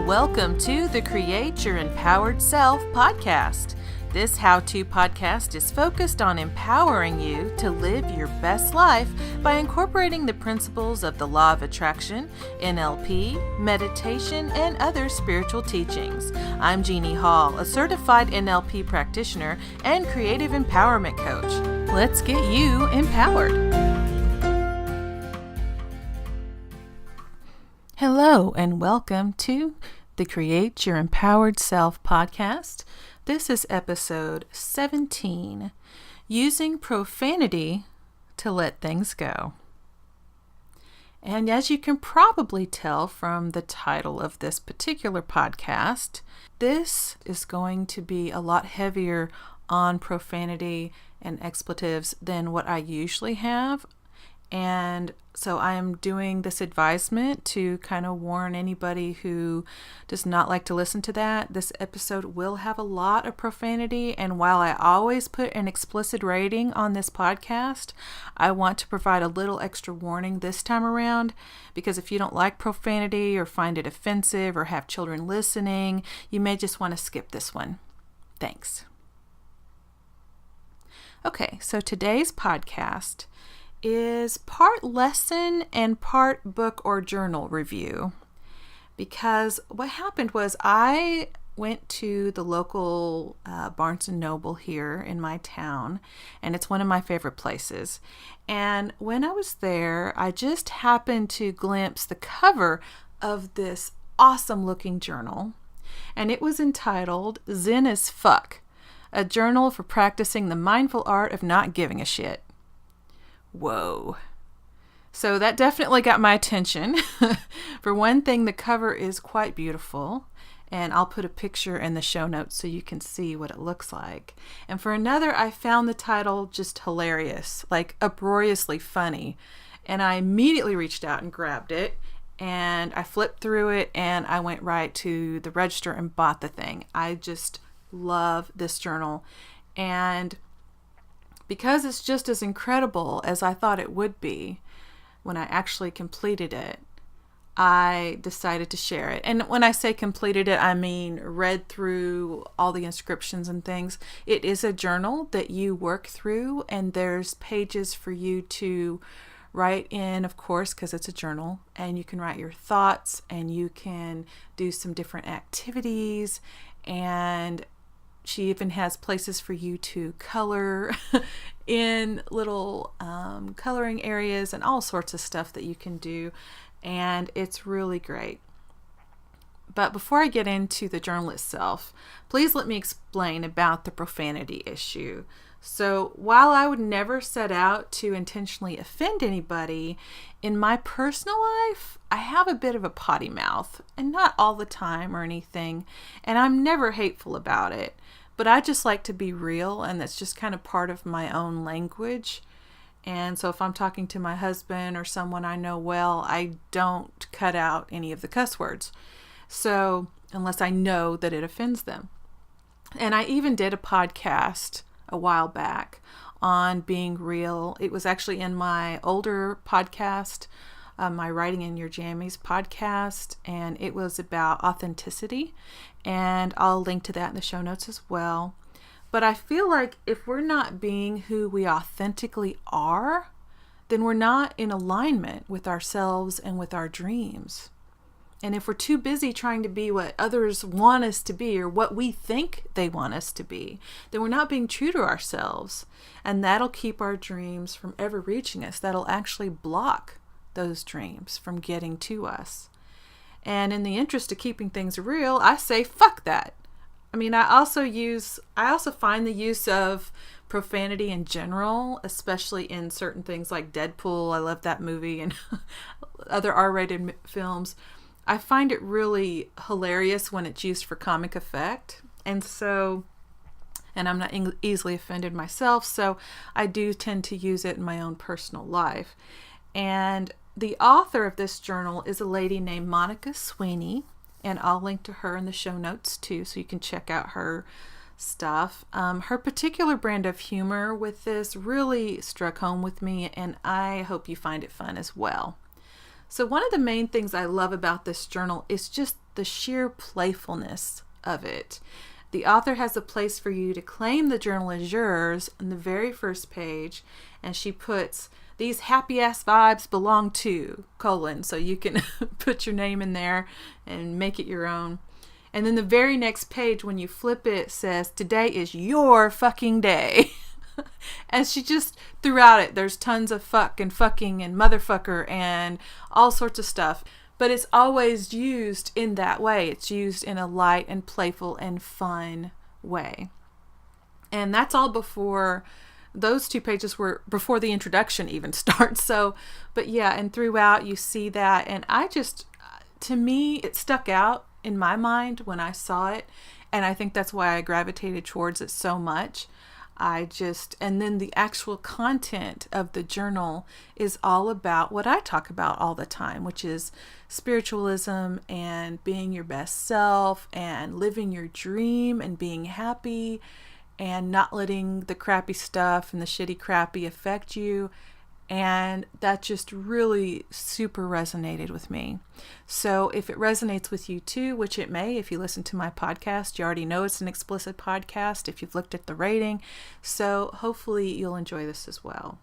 Welcome to the Create Your Empowered Self podcast. This how-to podcast is focused on empowering you to live your best life by incorporating the principles of the law of attraction, NLP, meditation, and other spiritual teachings. I'm Jeannie Hall, a certified NLP practitioner and creative empowerment coach. Let's get you empowered. Hello and welcome to the Create Your Empowered Self podcast. This is episode 17, Using Profanity to Let Things Go. And as you can probably tell from the title of this particular podcast, this is going to be a lot heavier on profanity and expletives than what I usually have. And so I am doing this advisement to kind of warn anybody who does not like to listen to that. This episode will have a lot of profanity, and while I always put an explicit rating on this podcast, I want to provide a little extra warning this time around, because if you don't like profanity or find it offensive or have children listening, you may just want to skip this one. Thanks. Okay, so today's podcast is part lesson and part book or journal review, because what happened was I went to the local Barnes & Noble here in my town, and it's one of my favorite places. And when I was there, I just happened to glimpse the cover of this awesome looking journal, and it was entitled Zen as Fuck, a journal for practicing the mindful art of not giving a shit. Whoa. So that definitely got my attention. For one thing, the cover is quite beautiful, and I'll put a picture in the show notes so you can see what it looks like. And for another, I found the title just hilarious, like uproariously funny. And I immediately reached out and grabbed it, and I flipped through it, and I went right to the register and bought the thing. I just love this journal. And because it's just as incredible as I thought it would be when I actually completed it, I decided to share it. And when I say completed it, I mean read through all the inscriptions and things. It is a journal that you work through, and there's pages for you to write in, of course, because it's a journal, and you can write your thoughts, and you can do some different activities, and she even has places for you to color in little coloring areas and all sorts of stuff that you can do. And it's really great. But before I get into the journal itself, please let me explain about the profanity issue. So while I would never set out to intentionally offend anybody, in my personal life, I have a bit of a potty mouth, and not all the time or anything, and I'm never hateful about it. But I just like to be real, and that's just kind of part of my own language. And so if I'm talking to my husband or someone I know well, I don't cut out any of the cuss words. So unless I know that it offends them. And I even did a podcast a while back on being real. It was actually in my older podcast, my Writing in Your Jammies podcast, and it was about authenticity. And I'll link to that in the show notes as well. But I feel like if we're not being who we authentically are, then we're not in alignment with ourselves and with our dreams. And if we're too busy trying to be what others want us to be, or what we think they want us to be, then we're not being true to ourselves. And that'll keep our dreams from ever reaching us. That'll actually block those dreams from getting to us. And in the interest of keeping things real, I say, fuck that. I mean, I also find the use of profanity in general, especially in certain things like Deadpool. I love that movie, and other R-rated films. I find it really hilarious when it's used for comic effect. And I'm not easily offended myself, so I do tend to use it in my own personal life. And the author of this journal is a lady named Monica Sweeney, and I'll link to her in the show notes too, so you can check out her stuff. Her particular brand of humor with this really struck home with me, and I hope you find it fun as well. So one of the main things I love about this journal is just the sheer playfulness of it. The author has a place for you to claim the journal as yours on the very first page, and she puts, "These happy ass vibes belong to, so you can put your name in there and make it your own. And then the very next page, when you flip it, says, "Today is your fucking day." And she just, throughout it, there's tons of fuck and fucking and motherfucker and all sorts of stuff. But it's always used in that way. It's used in a light and playful and fun way. And that's all before, those 2 pages were before the introduction even starts. So, but yeah, and throughout you see that. And to me, it stuck out in my mind when I saw it. And I think that's why I gravitated towards it so much. And then the actual content of the journal is all about what I talk about all the time, which is spiritualism and being your best self and living your dream and being happy and not letting the crappy stuff and the shitty crappy affect you. And that just really super resonated with me. So if it resonates with you too, which it may, if you listen to my podcast, you already know it's an explicit podcast if you've looked at the rating. So hopefully you'll enjoy this as well.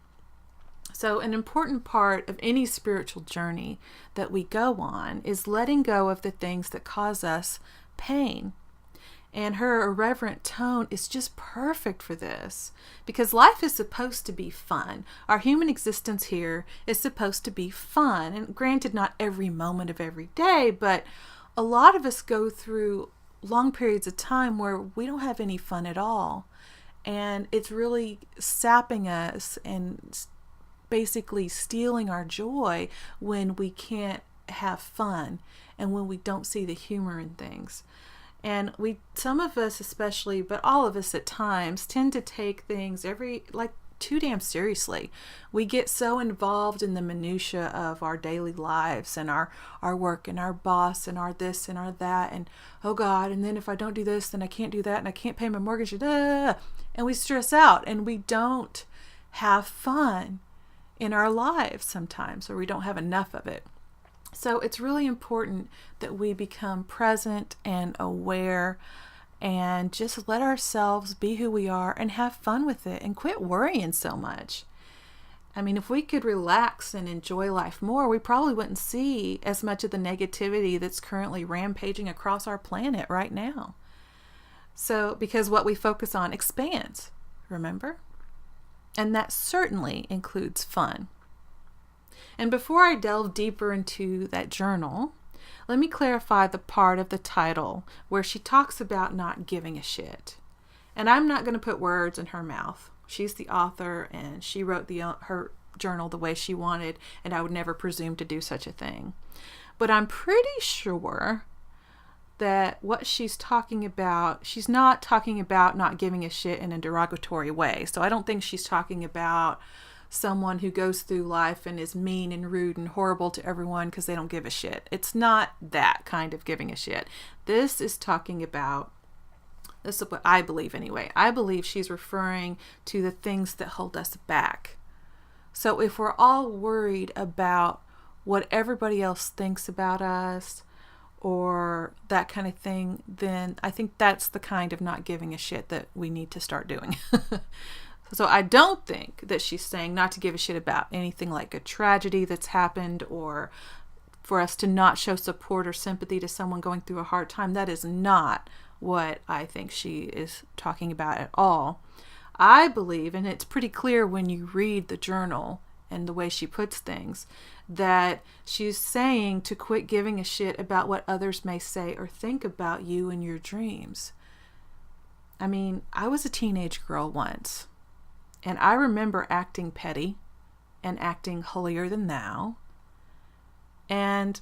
So an important part of any spiritual journey that we go on is letting go of the things that cause us pain. And her irreverent tone is just perfect for this, because life is supposed to be fun. Our human existence here is supposed to be fun. And granted, not every moment of every day, but a lot of us go through long periods of time where we don't have any fun at all. And it's really sapping us and basically stealing our joy when we can't have fun and when we don't see the humor in things. And some of us especially, but all of us at times, tend to take things too damn seriously. We get so involved in the minutia of our daily lives and our work and our boss and our this and our that, and oh God, and then if I don't do this, then I can't do that, and I can't pay my mortgage, and we stress out and we don't have fun in our lives sometimes, or we don't have enough of it. So it's really important that we become present and aware and just let ourselves be who we are and have fun with it and quit worrying so much. I mean, if we could relax and enjoy life more, we probably wouldn't see as much of the negativity that's currently rampaging across our planet right now. So, because what we focus on expands, remember? And that certainly includes fun. And before I delve deeper into that journal, let me clarify the part of the title where she talks about not giving a shit. And I'm not going to put words in her mouth. She's the author and she wrote her journal the way she wanted, and I would never presume to do such a thing. But I'm pretty sure that what she's talking about, she's not talking about not giving a shit in a derogatory way. So I don't think she's talking about someone who goes through life and is mean and rude and horrible to everyone because they don't give a shit. It's not that kind of giving a shit. This is what I believe anyway. I believe she's referring to the things that hold us back. So if we're all worried about what everybody else thinks about us or that kind of thing, then I think that's the kind of not giving a shit that we need to start doing. So I don't think that she's saying not to give a shit about anything like a tragedy that's happened or for us to not show support or sympathy to someone going through a hard time. That is not what I think she is talking about at all. I believe, and it's pretty clear when you read the journal and the way she puts things, that she's saying to quit giving a shit about what others may say or think about you and your dreams. I mean, I was a teenage girl once. And I remember acting petty and acting holier than thou. And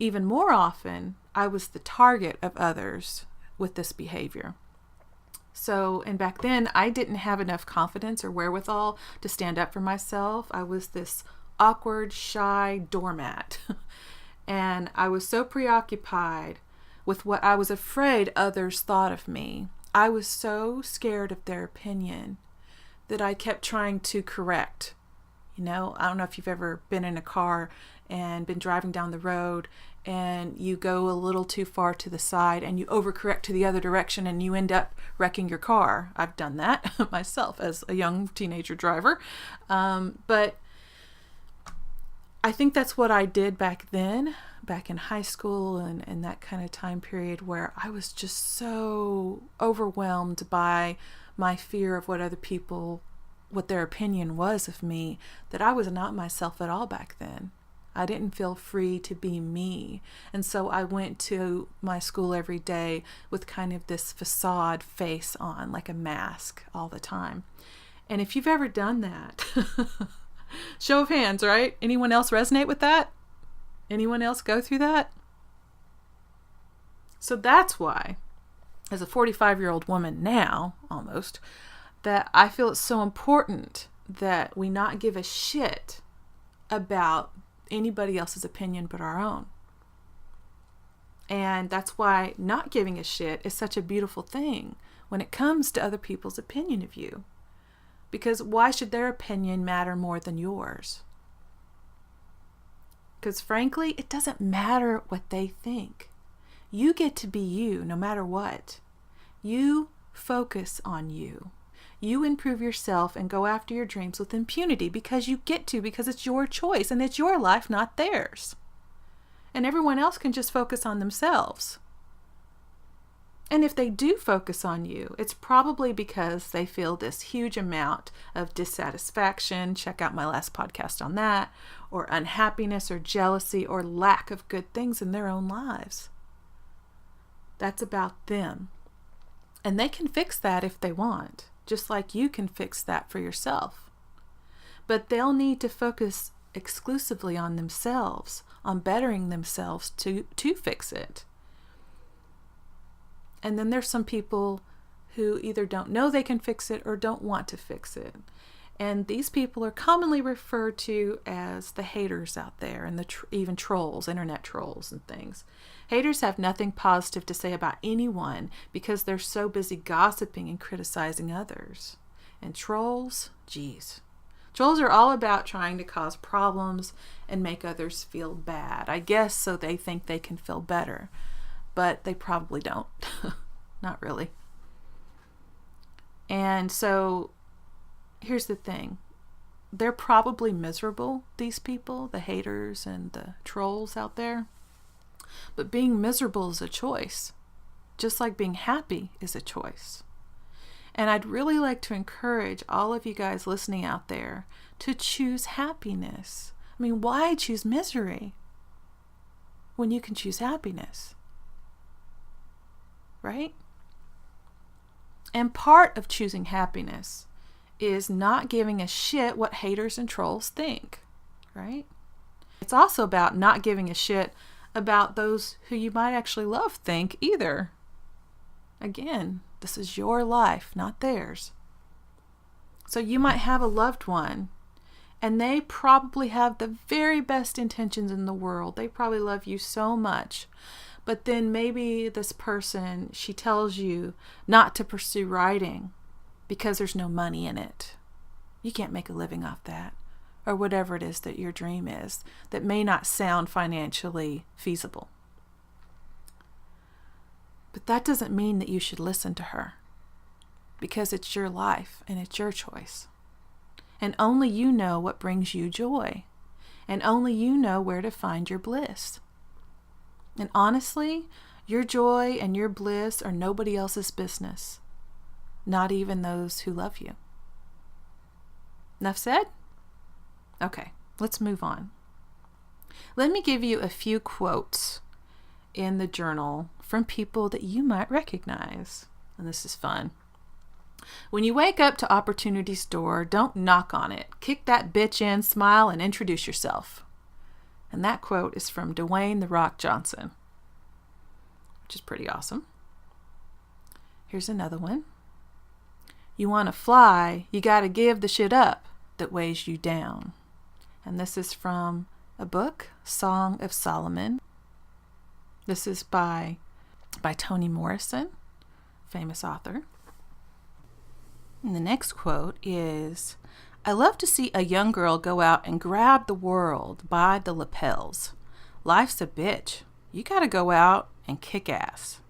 even more often, I was the target of others with this behavior. So, and back then, I didn't have enough confidence or wherewithal to stand up for myself. I was this awkward, shy doormat. And I was so preoccupied with what I was afraid others thought of me. I was so scared of their opinion that I kept trying to correct, I don't know if you've ever been in a car and been driving down the road and you go a little too far to the side and you overcorrect to the other direction and you end up wrecking your car. I've done that myself as a young teenager driver. But I think that's what I did back then, back in high school and that kind of time period where I was just so overwhelmed by my fear of what their opinion was of me, that I was not myself at all back then. I didn't feel free to be me. And so I went to my school every day with kind of this facade face on, like a mask all the time. And if you've ever done that, show of hands, right? Anyone else resonate with that? Anyone else go through that? So that's why, as a 45-year-old woman now, almost, that I feel it's so important that we not give a shit about anybody else's opinion but our own. And that's why not giving a shit is such a beautiful thing when it comes to other people's opinion of you. Because why should their opinion matter more than yours? Because frankly, it doesn't matter what they think. You get to be you no matter what. You focus on you. You improve yourself and go after your dreams with impunity because you get to, because it's your choice and it's your life, not theirs. And everyone else can just focus on themselves. And if they do focus on you, it's probably because they feel this huge amount of dissatisfaction. Check out my last podcast on that. Or unhappiness or jealousy or lack of good things in their own lives. That's about them. And they can fix that if they want, just like you can fix that for yourself. But they'll need to focus exclusively on themselves, on bettering themselves to fix it. And then there's some people who either don't know they can fix it or don't want to fix it. And these people are commonly referred to as the haters out there, and even trolls, internet trolls and things. Haters have nothing positive to say about anyone because they're so busy gossiping and criticizing others. And trolls, geez. Trolls are all about trying to cause problems and make others feel bad. I guess so they think they can feel better. But they probably don't. Not really. And so here's the thing. They're probably miserable, these people, the haters and the trolls out there. But being miserable is a choice, just like being happy is a choice. And I'd really like to encourage all of you guys listening out there to choose happiness. I mean, why choose misery when you can choose happiness? Right? And part of choosing happiness is not giving a shit what haters and trolls think, right? It's also about not giving a shit about those who you might actually love think either. Again, this is your life, not theirs. So you might have a loved one, and they probably have the very best intentions in the world. They probably love you so much. But then maybe this person, she tells you not to pursue writing because there's no money in it. You can't make a living off that. Or whatever it is that your dream is that may not sound financially feasible. But that doesn't mean that you should listen to her, because it's your life and it's your choice. And only you know what brings you joy. And only you know where to find your bliss. And honestly, your joy and your bliss are nobody else's business. Not even those who love you. Enough said? Okay, let's move on. Let me give you a few quotes in the journal from people that you might recognize. And this is fun. When you wake up to opportunity's door, don't knock on it. Kick that bitch in, smile, and introduce yourself. And that quote is from Dwayne "The Rock" Johnson, which is pretty awesome. Here's another one. You want to fly, you got to give the shit up that weighs you down. And this is from a book, Song of Solomon. This is by Toni Morrison, famous author. And the next quote is, I love to see a young girl go out and grab the world by the lapels. Life's a bitch. You gotta go out and kick ass.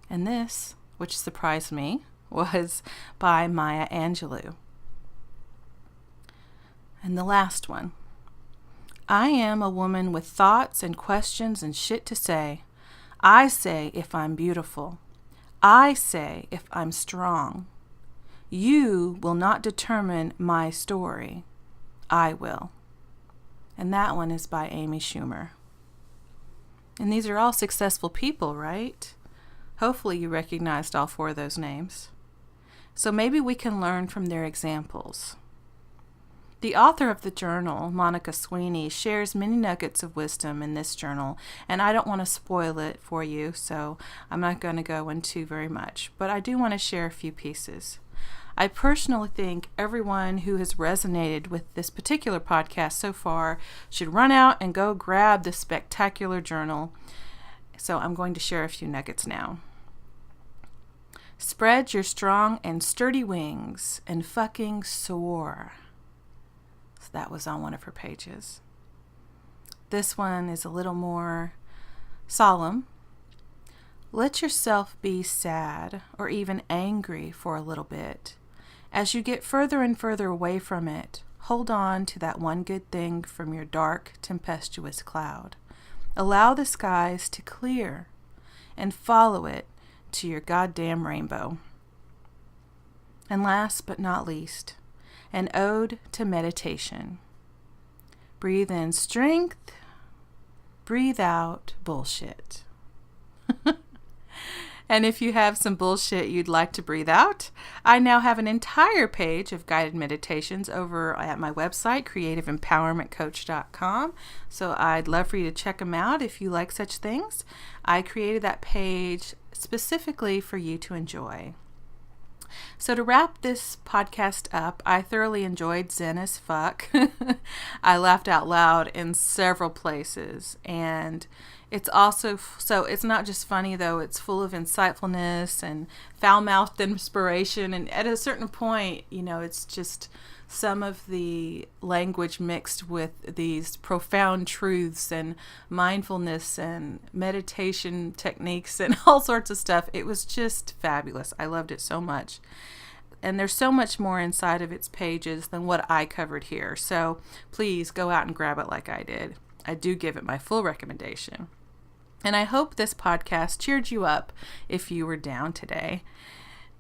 And this, which surprised me, was by Maya Angelou. And the last one. I am a woman with thoughts and questions and shit to say. I say if I'm beautiful. I say if I'm strong. You will not determine my story. I will. And that one is by Amy Schumer. And these are all successful people, right? Hopefully you recognized all 4 of those names. So maybe we can learn from their examples. The author of the journal, Monica Sweeney, shares many nuggets of wisdom in this journal, and I don't want to spoil it for you, so I'm not going to go into very much, but I do want to share a few pieces. I personally think everyone who has resonated with this particular podcast so far should run out and go grab this spectacular journal. So I'm going to share a few nuggets now. Spread your strong and sturdy wings and fucking soar. So that was on one of her pages. This one is a little more solemn. Let yourself be sad or even angry for a little bit. As you get further and further away from it, hold on to that one good thing from your dark, tempestuous cloud. Allow the skies to clear and follow it to your goddamn rainbow. And last but not least, an ode to meditation. Breathe in strength, breathe out bullshit. And if you have some bullshit you'd like to breathe out, I now have an entire page of guided meditations over at my website, creativeempowermentcoach.com. So I'd love for you to check them out if you like such things. I created that page specifically for you to enjoy. So to wrap this podcast up, I thoroughly enjoyed Zen as fuck. I laughed out loud in several places, and it's also, so it's not just funny though, it's full of insightfulness and foul-mouthed inspiration, and at a certain point, it's just some of the language mixed with these profound truths and mindfulness and meditation techniques and all sorts of stuff. It was just fabulous. I loved it so much. And there's so much more inside of its pages than what I covered here. So please go out and grab it like I did. I do give it my full recommendation. And I hope this podcast cheered you up if you were down today.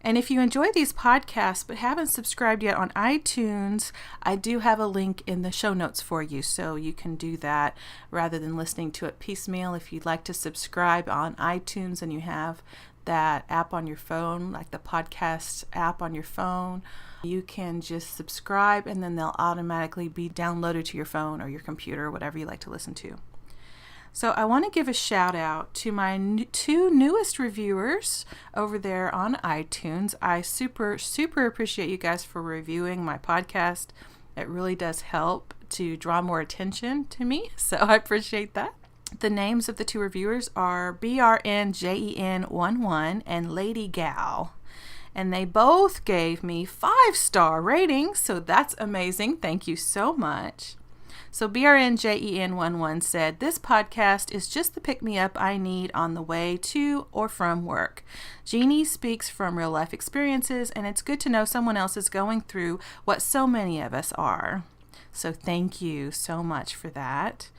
And if you enjoy these podcasts but haven't subscribed yet on iTunes, I do have a link in the show notes for you, so you can do that rather than listening to it piecemeal. If you'd like to subscribe on iTunes and you have that app on your phone, like the podcast app on your phone, you can just subscribe and then they'll automatically be downloaded to your phone or your computer, whatever you like to listen to. So I want to give a shout out to my 2 newest reviewers over there on iTunes. I super appreciate you guys for reviewing my podcast. It really does help to draw more attention to me, so I appreciate that. The names of the 2 reviewers are BRNJEN11 and Lady Gal. And they both gave me 5-star ratings, so that's amazing. Thank you so much. So BRNJEN11 said, this podcast is just the pick-me-up I need on the way to or from work. Jeannie speaks from real-life experiences, and it's good to know someone else is going through what so many of us are. So thank you so much for that.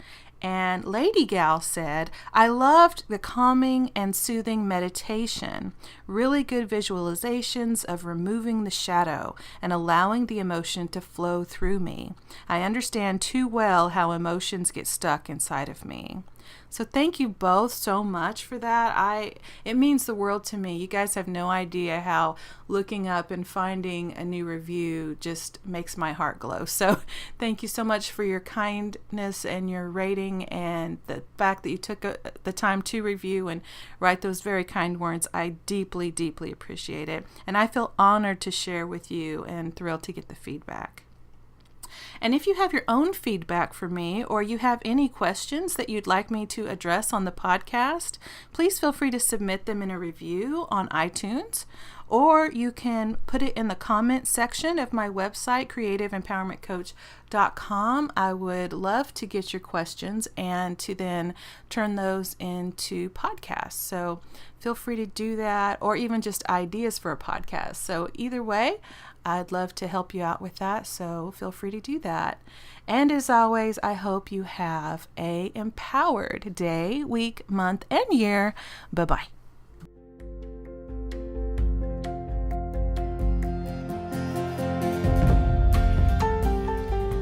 And Lady Gal said, I loved the calming and soothing meditation, really good visualizations of removing the shadow and allowing the emotion to flow through me. I understand too well how emotions get stuck inside of me. So thank you both so much for that. It means the world to me. You guys have no idea how looking up and finding a new review just makes my heart glow. So thank you so much for your kindness and your rating and the fact that you took the time to review and write those very kind words. I deeply, deeply appreciate it. And I feel honored to share with you and thrilled to get the feedback. And if you have your own feedback for me or you have any questions that you'd like me to address on the podcast, please feel free to submit them in a review on iTunes or you can put it in the comment section of my website, creativeempowermentcoach.com. I would love to get your questions and to then turn those into podcasts. So feel free to do that, or even just ideas for a podcast. So either way, I'd love to help you out with that. So feel free to do that. And as always, I hope you have an empowered day, week, month, and year. Bye-bye.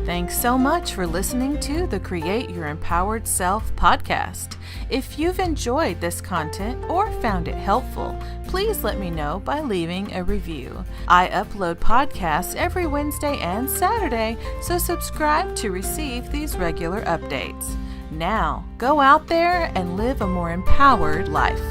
Thanks so much for listening to the Create Your Empowered Self podcast. If you've enjoyed this content or found it helpful, please let me know by leaving a review. I upload podcasts every Wednesday and Saturday, so subscribe to receive these regular updates. Now, go out there and live a more empowered life.